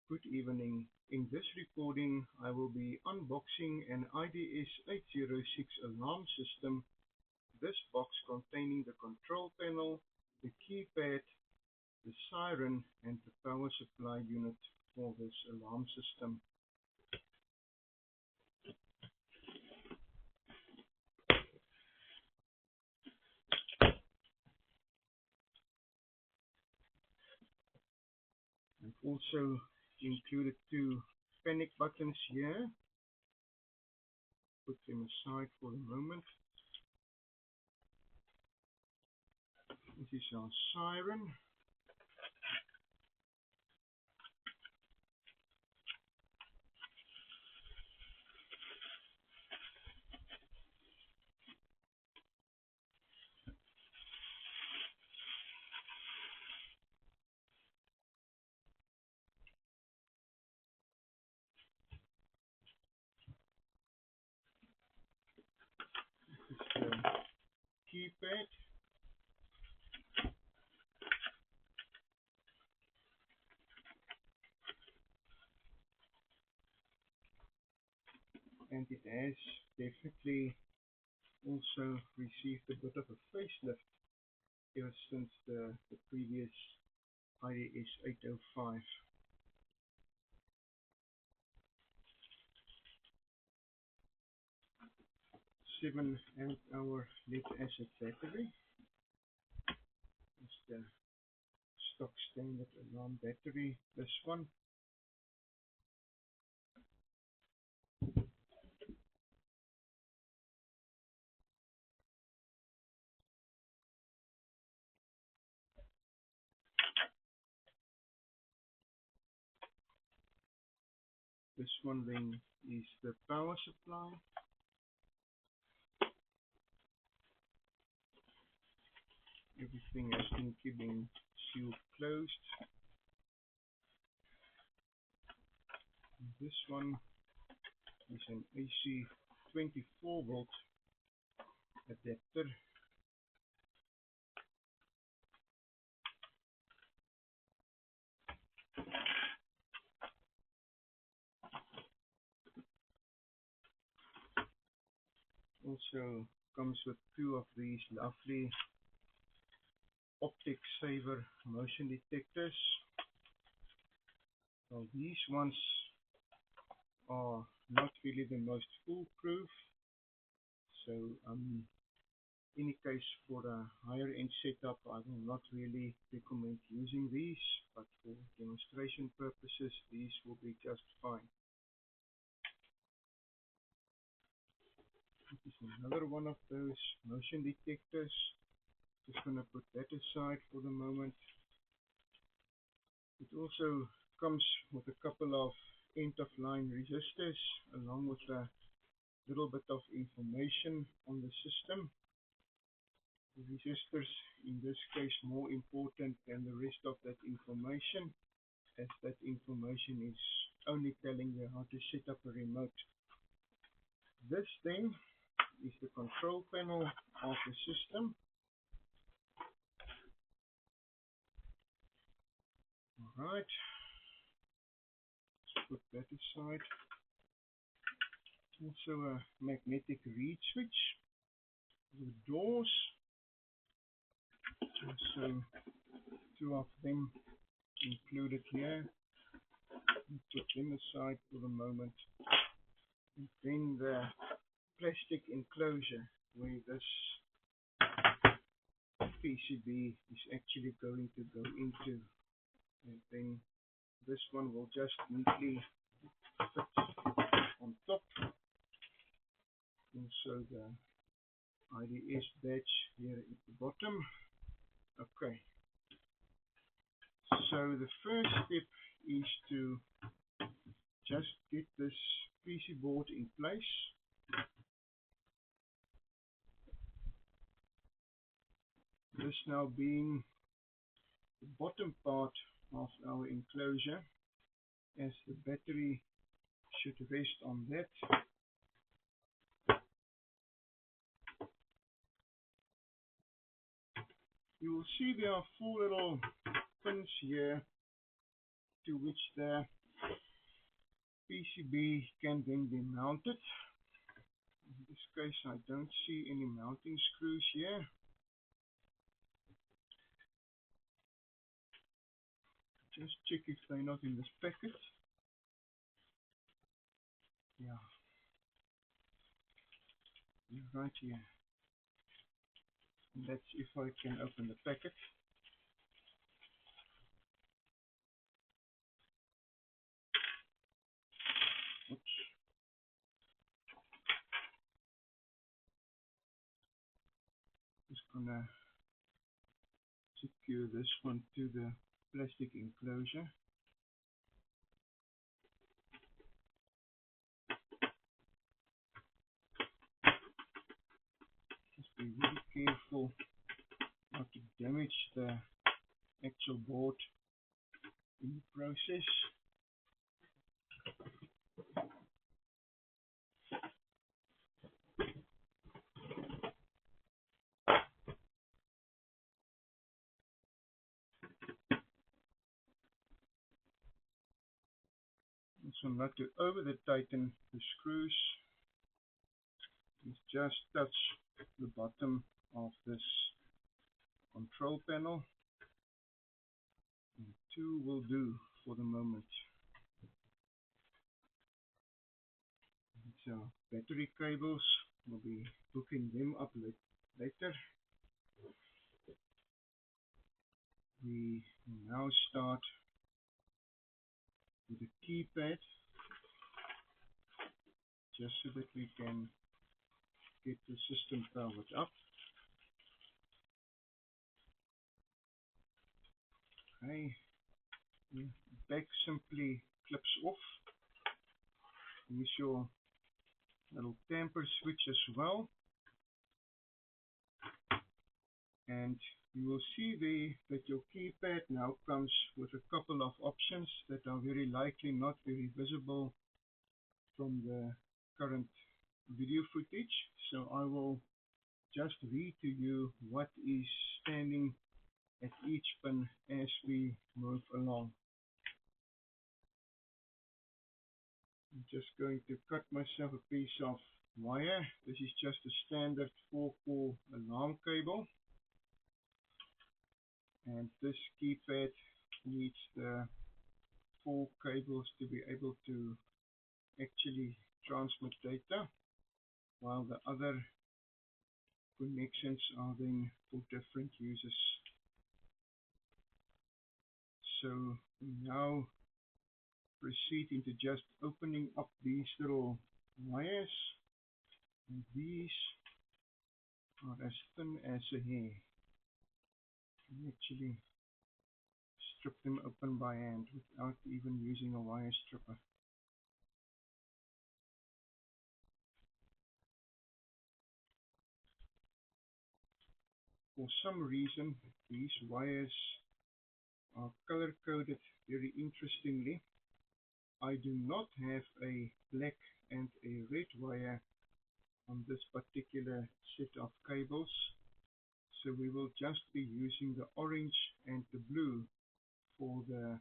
Good evening. In this recording, I will be unboxing an IDS 806 alarm system. This box containing the control panel, the keypad, the siren, and the power supply unit for this alarm system. I've also included two panic buttons here. Put them aside for the moment. This is our siren. This is the keypad. And it has definitely also received a bit of a facelift ever since the previous IDS 805. 7 amp-hour lead-acid battery. It's the stock standard alarm battery, this one. This one then is the power supply. Everything has been keeping sealed closed. And this one is an AC 24 volt adapter. Also comes with two of these lovely Optic Saver motion detectors. Well, these ones are not really the most foolproof, so in any case for a higher end setup I will not really recommend using these, but for demonstration purposes these will be just fine. This is another one of those motion detectors. Just going to put that aside for the moment. It also comes with a couple of end-of-line resistors along with a little bit of information on the system. The resistors in this case more important than the rest of that information, as that information is only telling you how to set up a remote. This then is the control panel of the system. Alright, let's put that aside. Also a magnetic reed switch, the doors, also two of them included here. Put them aside for the moment. And then the plastic enclosure where this PCB is actually going to go into, and then this one will just neatly fit on top. Also the IDS badge here at the bottom. Okay, so the first step is to just get this PC board in place. This now being the bottom part of our enclosure, as the battery should rest on that. You will see there are four little pins here to which the PCB can then be mounted. In this case, I don't see any mounting screws here. Just check if they're not in this packet. Yeah, right here. And that's if I can open the packet. Oops. Just gonna secure this one to the plastic enclosure. Just be really careful not to damage the actual board in the process. So not to over tighten the screws. Just touch the bottom of this control panel. And 2 will do for the moment. So battery cables, we'll be hooking them up later. We now start with the keypad, just so that we can get the system powered up. Okay, the back simply clips off. Use your little tamper switch as well. And you will see there that your keypad now comes with a couple of options that are very likely not very visible from the current video footage. So I will just read to you what is standing at each pin as we move along. I'm just going to cut myself a piece of wire. This is just a standard 4-core alarm cable. And this keypad needs the 4 cables to be able to actually transmit data, while the other connections are then for different users. So now proceed into just opening up these little wires, and these are as thin as a hair. You actually strip them open by hand without even using a wire stripper. For some reason, these wires are color coded very interestingly. I do not have a black and a red wire on this particular set of cables, so we will just be using the orange and the blue for the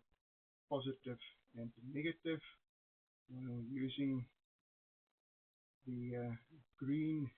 positive and the negative, while using the green